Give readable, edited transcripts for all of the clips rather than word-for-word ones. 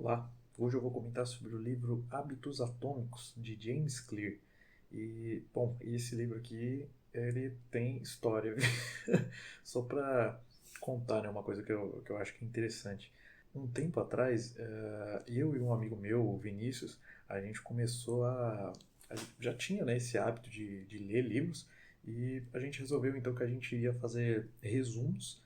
Olá, hoje eu vou comentar sobre o livro Hábitos Atômicos, de James Clear. Bom, esse livro aqui, ele tem história. Só para contar, né, uma coisa que eu acho que é interessante. Um tempo atrás, eu e um amigo meu, o Vinícius, a gente começou já tinha, né, esse hábito de ler livros, e a gente resolveu então que a gente ia fazer resumos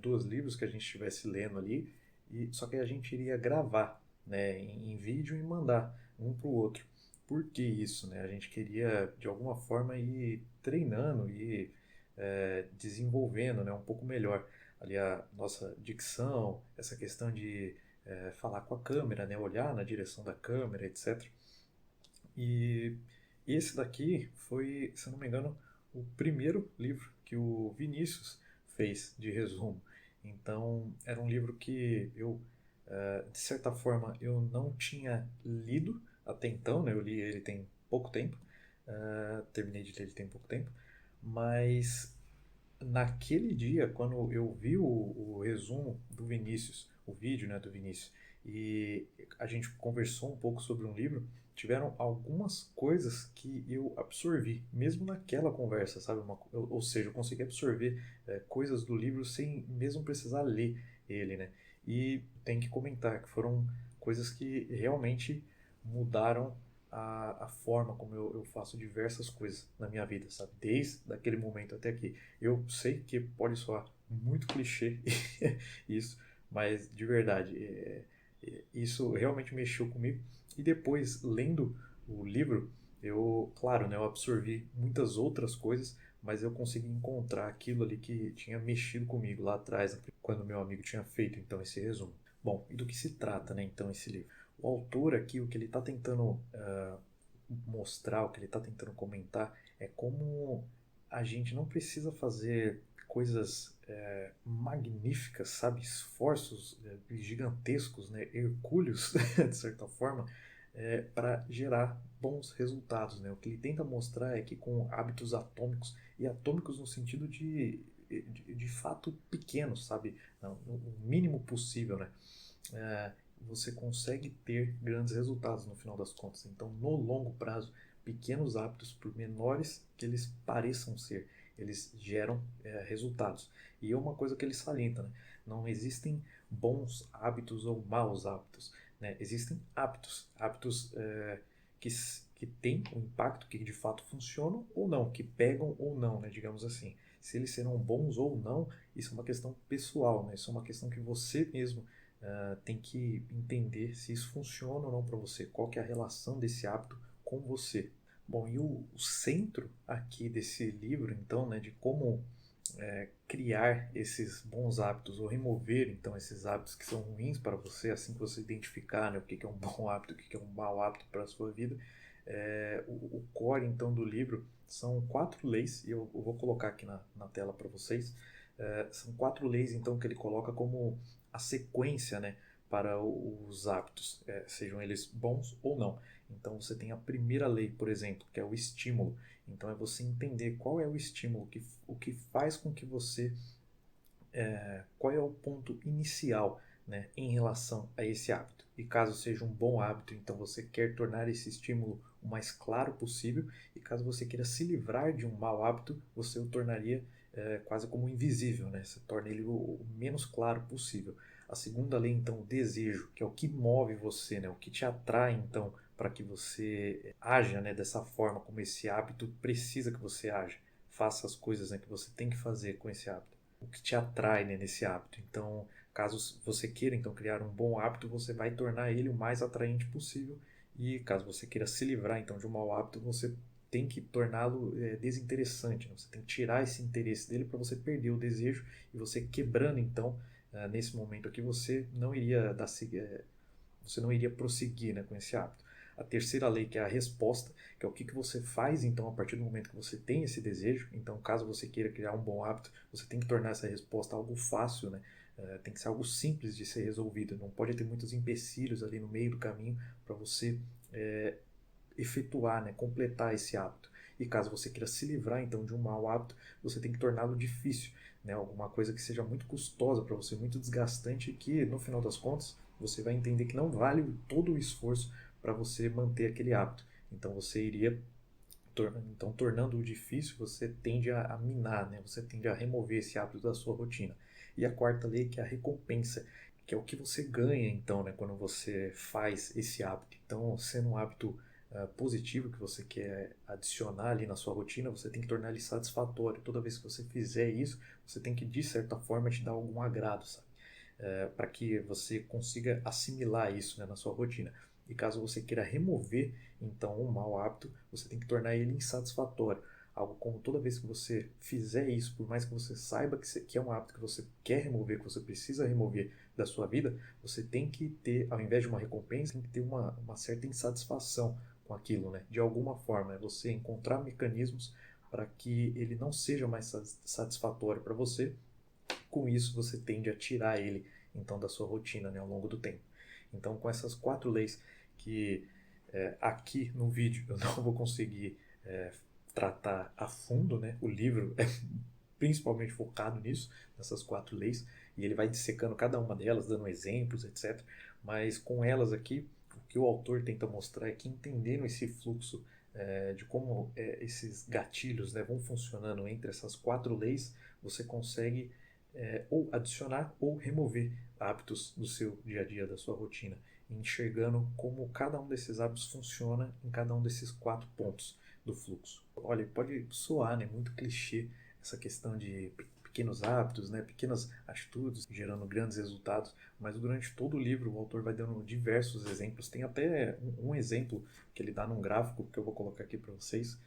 dos livros que a gente estivesse lendo ali, só que a gente iria gravar, né, em vídeo e mandar um para o outro. Por que isso, né? A gente queria de alguma forma ir treinando e desenvolvendo, né, um pouco melhor ali a nossa dicção, essa questão de falar com a câmera, né, olhar na direção da câmera, etc. E esse daqui foi, se eu não me engano, o primeiro livro que o Vinícius fez de resumo. Então, era um livro que eu, de certa forma, eu não tinha lido até então, né? Eu li ele tem pouco tempo, terminei de ler ele tem pouco tempo, mas naquele dia, quando eu vi o resumo do Vinícius, o vídeo, né, do Vinícius, e a gente conversou um pouco sobre um livro, tiveram algumas coisas que eu absorvi, mesmo naquela conversa, sabe? Ou seja, eu consegui absorver coisas do livro sem mesmo precisar ler ele, né? E tem que comentar que foram coisas que realmente mudaram a forma como eu faço diversas coisas na minha vida, sabe? Desde aquele momento até aqui. Eu sei que pode soar muito clichê isso, mas de verdade, isso realmente mexeu comigo. E depois, lendo o livro, claro, né, eu absorvi muitas outras coisas, mas eu consegui encontrar aquilo ali que tinha mexido comigo lá atrás, quando meu amigo tinha feito então esse resumo. Bom, e do que se trata, né, então, esse livro? O autor aqui, o que ele está tentando mostrar, o que ele está tentando comentar, é como a gente não precisa fazer coisas magníficas, sabe? Esforços gigantescos, né? Hercúleos, de certa forma, para gerar bons resultados, né? O que ele tenta mostrar é que com hábitos atômicos, e atômicos no sentido de fato pequenos, sabe? O mínimo possível, né? é, Você consegue ter grandes resultados no final das contas. Então, no longo prazo, pequenos hábitos, por menores que eles pareçam ser, eles geram resultados. E é uma coisa que ele salienta, né? Não existem bons hábitos ou maus hábitos, né? Existem hábitos, que, que têm um impacto, que de fato funcionam ou não, que pegam ou não, né? Digamos assim. Se eles serão bons ou não, isso é uma questão pessoal, né? Isso é uma questão que você mesmo tem que entender se isso funciona ou não para você, qual que é a relação desse hábito com você. Bom, e o centro aqui desse livro, então, né, de como criar esses bons hábitos ou remover, então, esses hábitos que são ruins para você, assim que você identificar, né, o que é um bom hábito, o que é um mau hábito para a sua vida, o core, então, do livro são 4 leis, e eu vou colocar aqui na tela para vocês. São 4 leis, então, que ele coloca como a sequência, né, para os hábitos, sejam eles bons ou não. Então você tem a primeira lei, por exemplo, que é o estímulo. Então é você entender qual é o estímulo, o que faz com que você, qual é o ponto inicial, né, em relação a esse hábito. E caso seja um bom hábito, então você quer tornar esse estímulo o mais claro possível, e caso você queira se livrar de um mau hábito, você o tornaria quase como invisível, né? Você torna ele o menos claro possível. A segunda lei, então, o desejo, que é o que move você, né? O que te atrai, então, para que você haja, né, dessa forma como esse hábito precisa que você haja. Faça as coisas, né, que você tem que fazer com esse hábito. O que te atrai, né, nesse hábito. Então, caso você queira então criar um bom hábito, você vai tornar ele o mais atraente possível. E caso você queira se livrar então de um mau hábito, você tem que torná-lo desinteressante. Né? Você tem que tirar esse interesse dele para você perder o desejo, e você quebrando então nesse momento aqui você não iria você não iria prosseguir, né, com esse hábito. A terceira lei, que é a resposta, que é o que você faz então a partir do momento que você tem esse desejo. Então, caso você queira criar um bom hábito, você tem que tornar essa resposta algo fácil, né? Tem que ser algo simples de ser resolvido. Não pode ter muitos empecilhos ali no meio do caminho para você efetuar, né, completar esse hábito. E caso você queira se livrar então de um mau hábito, você tem que torná-lo difícil, né, alguma coisa que seja muito custosa para você, muito desgastante, que no final das contas você vai entender que não vale todo o esforço para você manter aquele hábito. Então você iria então, tornando-o difícil, você tende a minar, né? Você tende a remover esse hábito da sua rotina. E a quarta lei, que é a recompensa, que é o que você ganha, então, né, quando você faz esse hábito. Então, sendo um hábito positivo que você quer adicionar ali na sua rotina, você tem que tornar ele satisfatório. Toda vez que você fizer isso, você tem que, de certa forma, te dar algum agrado, sabe? Para que você consiga assimilar isso, né, na sua rotina. E caso você queira remover, então, um mau hábito, você tem que tornar ele insatisfatório. Algo como toda vez que você fizer isso, por mais que você saiba que é um hábito que você quer remover, que você precisa remover da sua vida, você tem que ter, ao invés de uma recompensa, tem que ter uma certa insatisfação com aquilo, né? De alguma forma, é você encontrar mecanismos para que ele não seja mais satisfatório para você. Com isso, você tende a tirar ele, então, da sua rotina, né, ao longo do tempo. Então, com essas 4 leis que aqui no vídeo eu não vou conseguir tratar a fundo, né? O livro é principalmente focado nisso, nessas 4 leis, e ele vai dissecando cada uma delas, dando exemplos, etc. Mas com elas aqui, o que o autor tenta mostrar é que entendendo esse fluxo de como esses gatilhos, né, vão funcionando entre essas 4 leis, você consegue ou adicionar ou remover hábitos do seu dia a dia, da sua rotina, enxergando como cada um desses hábitos funciona em cada um desses 4 pontos do fluxo. Olha, pode soar, né, muito clichê essa questão de pequenos hábitos, né, pequenas atitudes gerando grandes resultados, mas durante todo o livro o autor vai dando diversos exemplos. Tem até um exemplo que ele dá num gráfico que eu vou colocar aqui para vocês,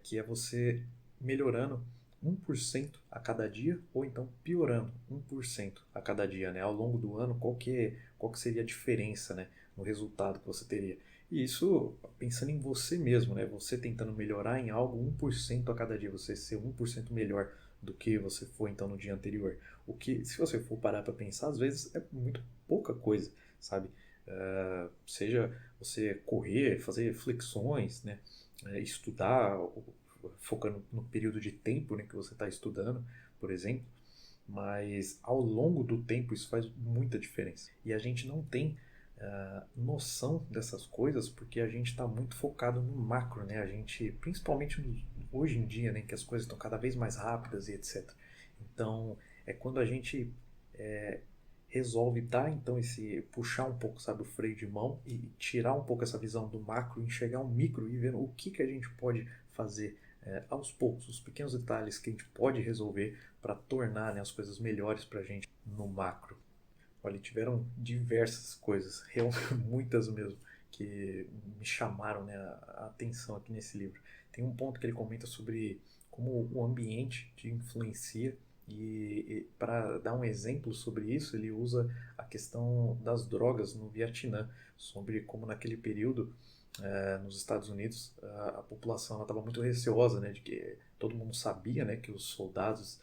que é você melhorando 1% a cada dia, ou então piorando 1% a cada dia, né? Ao longo do ano, qual que seria a diferença, né, no resultado que você teria? E isso pensando em você mesmo, né? Você tentando melhorar em algo 1% a cada dia, você ser 1% melhor do que você foi então no dia anterior. O que, se você for parar para pensar, às vezes é muito pouca coisa, sabe? Seja você correr, fazer flexões, né? Estudar, focando no período de tempo, né, que você está estudando, por exemplo, mas ao longo do tempo isso faz muita diferença. E a gente não tem noção dessas coisas porque a gente está muito focado no macro, né? A gente, principalmente hoje em dia, né, que as coisas estão cada vez mais rápidas e etc. Então, é quando a gente resolve dar então esse puxar um pouco, sabe, o freio de mão e tirar um pouco essa visão do macro, enxergar um micro e ver o que a gente pode fazer aos poucos, os pequenos detalhes que a gente pode resolver para tornar, né, as coisas melhores para a gente no macro. Olha, tiveram diversas coisas, muitas mesmo, que me chamaram, né, a atenção aqui nesse livro. Tem um ponto que ele comenta sobre como o ambiente te influencia e para dar um exemplo sobre isso, ele usa a questão das drogas no Vietnã, sobre como naquele período nos Estados Unidos a população estava muito receosa, né, de que todo mundo sabia, né, que os soldados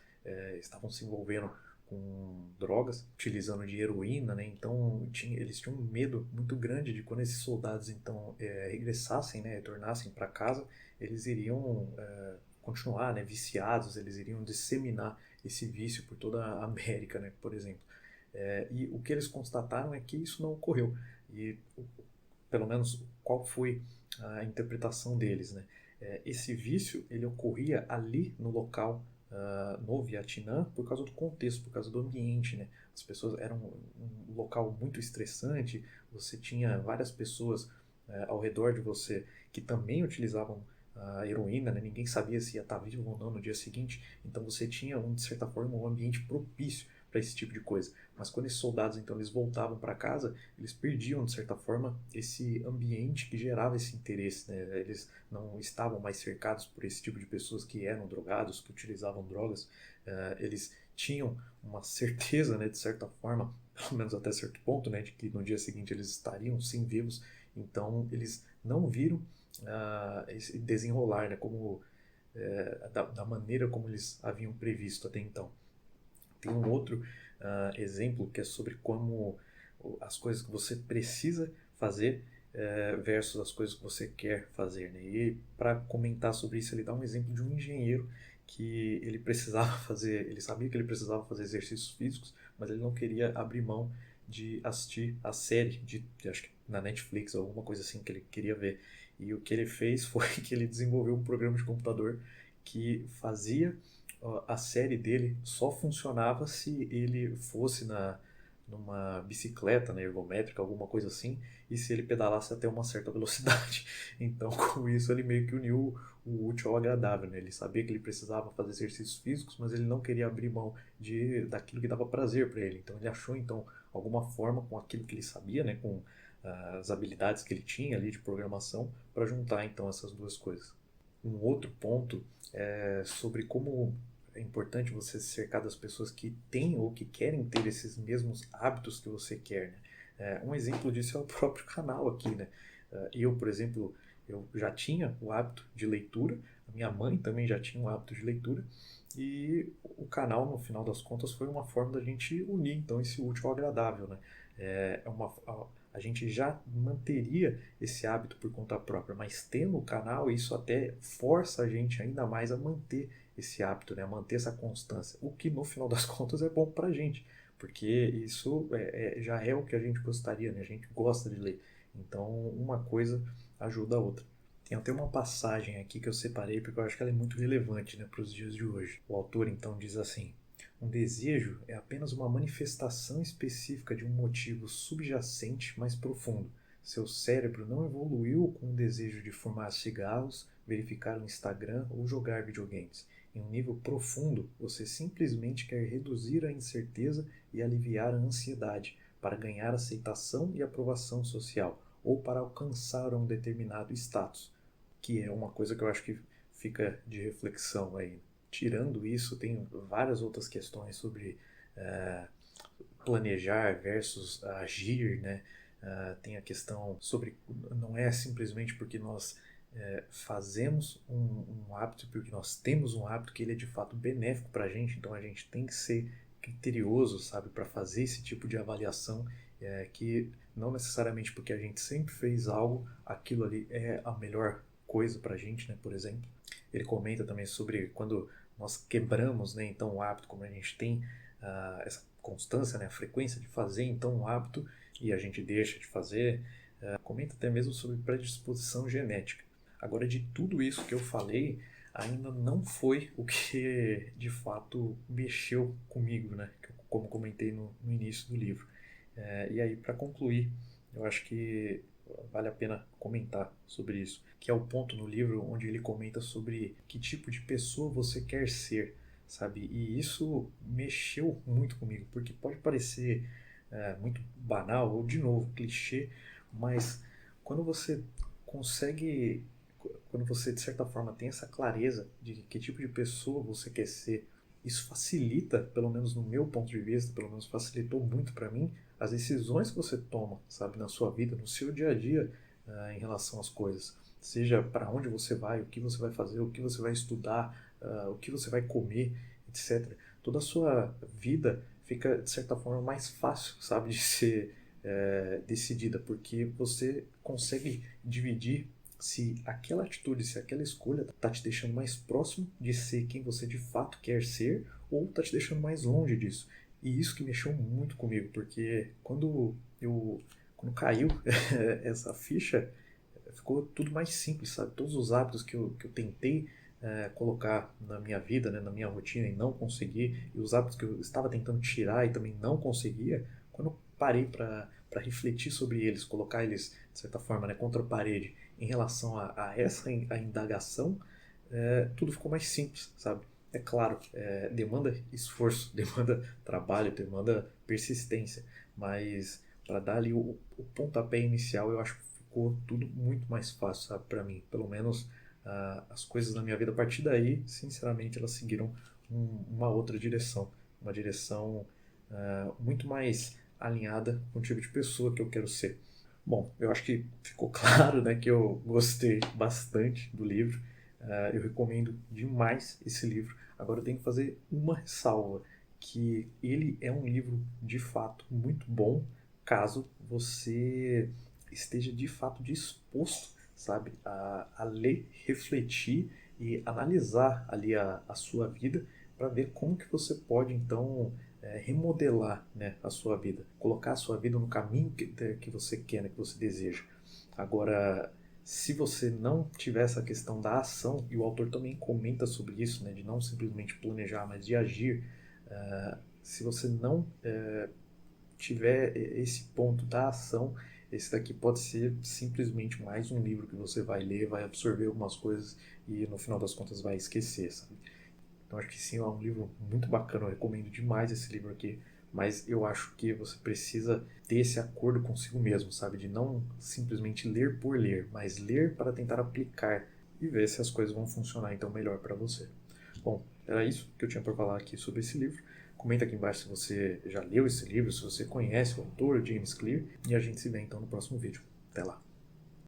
estavam se envolvendo com drogas, utilizando de heroína, né? Então eles tinham um medo muito grande de quando esses soldados então regressassem, né, retornassem para casa, eles iriam continuar, né, viciados, eles iriam disseminar esse vício por toda a América, né, por exemplo. E o que eles constataram é que isso não ocorreu. E pelo menos qual foi a interpretação deles, né? Esse vício ele ocorria ali no local no Vietnã por causa do contexto, por causa do ambiente, né? As pessoas eram um local muito estressante, você tinha várias pessoas ao redor de você que também utilizavam a heroína, né? Ninguém sabia se ia estar vivo ou não no dia seguinte, então você tinha de certa forma um ambiente propício para esse tipo de coisa. Mas quando esses soldados então eles voltavam para casa, eles perdiam de certa forma esse ambiente que gerava esse interesse, né? Eles não estavam mais cercados por esse tipo de pessoas que eram drogados, que utilizavam drogas. Eles tinham uma certeza, né, de certa forma, pelo menos até certo ponto, né, de que no dia seguinte eles estariam sim vivos. Então eles não viram esse desenrolar, né, como da maneira como eles haviam previsto até então. Tem um outro exemplo que é sobre como as coisas que você precisa fazer versus as coisas que você quer fazer, né? E para comentar sobre isso, ele dá um exemplo de um engenheiro que ele precisava fazer, ele sabia que ele precisava fazer exercícios físicos, mas ele não queria abrir mão de assistir a série, acho que na Netflix, alguma coisa assim que ele queria ver. E o que ele fez foi que ele desenvolveu um programa de computador que fazia a série dele só funcionava se ele fosse numa bicicleta, né, ergométrica, alguma coisa assim, e se ele pedalasse até uma certa velocidade. Então, com isso, ele meio que uniu o útil ao agradável, né? Ele sabia que ele precisava fazer exercícios físicos, mas ele não queria abrir mão daquilo que dava prazer para ele. Então, ele achou então alguma forma com aquilo que ele sabia, né, com as habilidades que ele tinha ali de programação, para juntar então essas duas coisas. Um outro ponto é sobre como é importante você se cercar das pessoas que têm ou que querem ter esses mesmos hábitos que você quer, né? Um exemplo disso é o próprio canal aqui, né? Eu, por exemplo, eu já tinha o hábito de leitura, a minha mãe também já tinha o hábito de leitura, e o canal, no final das contas, foi uma forma da gente unir então esse útil ao agradável, né? A gente já manteria esse hábito por conta própria, mas tendo o canal, isso até força a gente ainda mais a manter esse hábito, né? A manter essa constância, o que no final das contas é bom pra gente, porque isso já é o que a gente gostaria, né? A gente gosta de ler, então uma coisa ajuda a outra. Tem até uma passagem aqui que eu separei porque eu acho que ela é muito relevante, né, para os dias de hoje. O autor então diz assim: um desejo é apenas uma manifestação específica de um motivo subjacente mais profundo. Seu cérebro não evoluiu com o desejo de fumar cigarros, verificar o Instagram ou jogar videogames. Em um nível profundo, você simplesmente quer reduzir a incerteza e aliviar a ansiedade para ganhar aceitação e aprovação social ou para alcançar um determinado status, que é uma coisa que eu acho que fica de reflexão aí. Tirando isso, tem várias outras questões sobre eh, planejar versus agir, né? Tem a questão sobre não é simplesmente porque nós fazemos um hábito, porque nós temos um hábito que ele é de fato benéfico para a gente, então a gente tem que ser criterioso, sabe, para fazer esse tipo de avaliação, que não necessariamente porque a gente sempre fez algo, aquilo ali é a melhor coisa para a gente, né, por exemplo. Ele comenta também sobre quando nós quebramos, né, então o hábito, como a gente tem essa constância, né, a frequência de fazer então um hábito e a gente deixa de fazer. Comenta até mesmo sobre predisposição genética. Agora, de tudo isso que eu falei, ainda não foi o que de fato mexeu comigo, né? Como comentei no início do livro. E aí, para concluir, eu acho que vale a pena comentar sobre isso, que é o ponto no livro onde ele comenta sobre que tipo de pessoa você quer ser, sabe? E isso mexeu muito comigo, porque pode parecer muito banal ou, de novo, clichê, mas quando você consegue, quando você de certa forma tem essa clareza de que tipo de pessoa você quer ser, isso facilita, pelo menos no meu ponto de vista, pelo menos facilitou muito para mim, as decisões que você toma, sabe, na sua vida, no seu dia a dia, em relação às coisas. Seja para onde você vai, o que você vai fazer, o que você vai estudar, o que você vai comer, etc. Toda a sua vida fica, de certa forma, mais fácil, sabe, de ser decidida, porque você consegue dividir se aquela atitude, se aquela escolha está te deixando mais próximo de ser quem você de fato quer ser ou está te deixando mais longe disso. E isso que mexeu muito comigo, porque quando caiu essa ficha, ficou tudo mais simples, sabe? Todos os hábitos que eu tentei colocar na minha vida, né, na minha rotina e não consegui, e os hábitos que eu estava tentando tirar e também não conseguia, quando eu parei para refletir sobre eles, colocar eles, de certa forma, né, contra a parede, em relação a essa a indagação, tudo ficou mais simples, sabe? É claro, demanda esforço, demanda trabalho, demanda persistência, mas para dar ali o pontapé inicial, eu acho que ficou tudo muito mais fácil, sabe, para mim. Pelo menos as coisas na minha vida a partir daí, sinceramente, elas seguiram uma outra direção, uma direção muito mais alinhada com o tipo de pessoa que eu quero ser. Bom, eu acho que ficou claro, né, que eu gostei bastante do livro. Eu recomendo demais esse livro. Agora eu tenho que fazer uma ressalva, que ele é um livro de fato muito bom, caso você esteja de fato disposto, sabe, a ler, refletir e analisar ali a sua vida para ver como que você pode então remodelar, né, a sua vida, colocar a sua vida no caminho que você quer, né, que você deseja. Agora, se você não tiver essa questão da ação, e o autor também comenta sobre isso, né, de não simplesmente planejar, mas de agir, se você não tiver esse ponto da ação, esse daqui pode ser simplesmente mais um livro que você vai ler, vai absorver algumas coisas e no final das contas vai esquecer, sabe? Então acho que sim, é um livro muito bacana, eu recomendo demais esse livro aqui, mas eu acho que você precisa ter esse acordo consigo mesmo, sabe? De não simplesmente ler por ler, mas ler para tentar aplicar e ver se as coisas vão funcionar então melhor para você. Bom, era isso que eu tinha para falar aqui sobre esse livro. Comenta aqui embaixo se você já leu esse livro, se você conhece o autor, James Clear, e a gente se vê então no próximo vídeo. Até lá!